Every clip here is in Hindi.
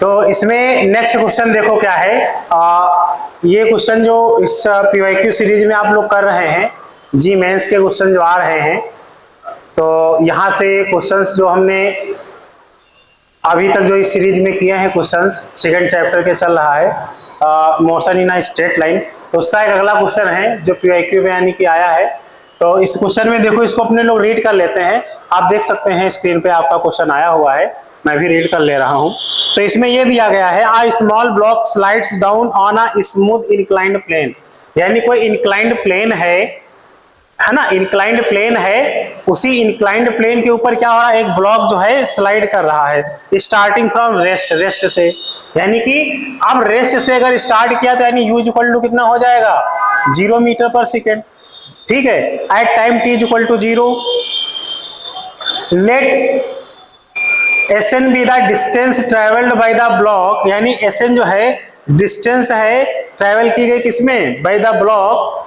तो इसमें नेक्स्ट क्वेश्चन देखो क्या है। ये क्वेश्चन जो इस पीवाईक्यू सीरीज में आप लोग कर रहे हैं, जी मेंस के क्वेश्चन जो आ रहे हैं, तो यहाँ से क्वेश्चंस जो हमने अभी तक जो इस सीरीज में किए हैं क्वेश्चंस, सेकंड चैप्टर के चल रहा है motion in a straight line, तो उसका एक अगला क्वेश्चन है जो पीवाईक्यू में यानी कि आया है। तो इस क्वेश्चन में देखो, इसको अपने लोग रीड कर लेते हैं। आप देख सकते हैं स्क्रीन पे आपका क्वेश्चन आया हुआ है, मैं भी रीड कर ले रहा हूं। तो इसमें यह दिया गया है, a small block slides down on a smooth inclined plane, यानी कोई इंक्लाइंड प्लेन है ना, इंक्लाइंड प्लेन है, उसी इंक्लाइंड प्लेन के ऊपर क्या हो रहा है, एक ब्लॉक जो है स्लाइड कर रहा है स्टार्टिंग फ्रॉम रेस्ट से, यानी कि अब रेस्ट से अगर स्टार्ट किया तो यानी यू इक्वल टू कितना हो जाएगा, 0 मीटर पर सेकेंड, ठीक है, at time t equal to 0। Let Sn be the distance travelled by the block, यानी Sn जो है डिस्टेंस है ट्रेवल की गई किसमें, by the block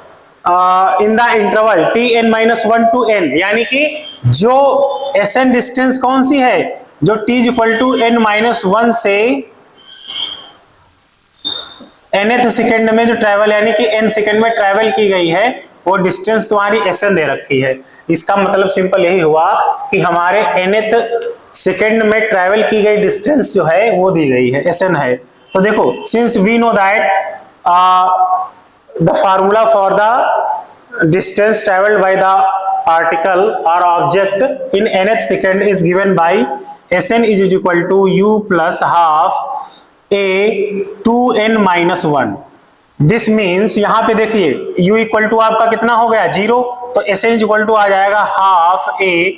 in the interval Tn-1 to n, यानी कि जो Sn डिस्टेंस कौन सी है, जो t इक्वल टू n-1 से nth सेकेंड में जो ट्रेवल यानी कि n सेकेंड में ट्रेवल की गई है, वो डिस्टेंस तुम्हारी Sn दे रखी है। इसका मतलब सिंपल यही हुआ कि हमारे nth सेकेंड में ट्रेवल की गई डिस्टेंस जो है वो दी गई है, Sn है। तो देखो, since we know that the formula for the distance traveled by the particle or object in nth second is given by Sn is equal to u plus half a 2n-1। This means यहाँ पे देखिए u इक्वल टू आपका कितना हो गया 0, तो Sn इक्वल टू आ जाएगा हाफ a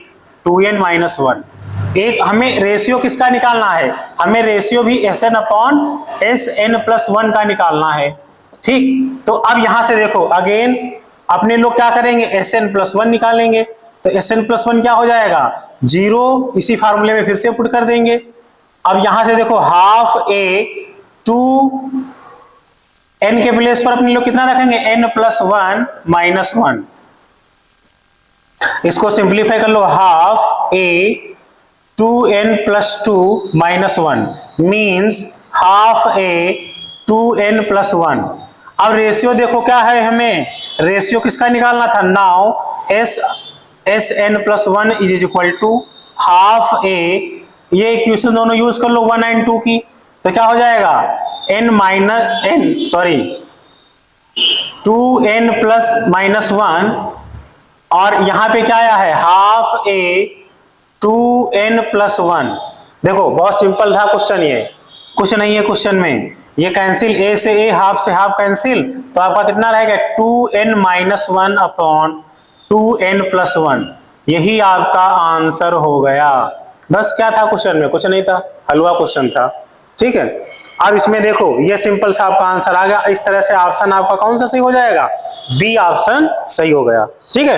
2n-1। एक हमें रेशियो किसका निकालना है, हमें रेशियो भी Sn अपॉन Sn+1 का निकालना है, ठीक। तो अब यहां से देखो अगेन अपने लोग क्या करेंगे, Sn+1 निकालेंगे, तो Sn+1 क्या हो जाएगा 0, इसी फार्मूले में फिर से पुट कर देंगे। अब यहां से देखो हाफ a 2n के प्लेस पर अपने लोग कितना रखेंगे, n+1-1, इसको सिंप्लीफाई कर लो, half a 2n+2-1 means half a 2n+1। अब रेशियो देखो क्या है, हमें रेशियो किसका निकालना था, now Sn+1 is equal to half a, ये इक्वेशन दोनों यूज कर लो 1 एंड 2 की, तो क्या हो जाएगा 2n+-1, और यहां पे क्या आया है हाफ a 2n+1। देखो बहुत सिंपल था क्वेश्चन, ये कुछ नहीं है क्वेश्चन में, ये कैंसिल, a से a, हाफ से हाफ कैंसिल, तो आपका कितना रहेगा 2n-1 अपॉन 2n+1, यही आपका आंसर हो गया। बस क्या था क्वेश्चन में, कुछ नहीं था, हलवा क्वेश्चन था, ठीक है। अब इसमें देखो ये सिंपल सा आपका आंसर आ गया। इस तरह से ऑप्शन आपका कौन सा सही हो जाएगा, बी ऑप्शन सही हो गया, ठीक है।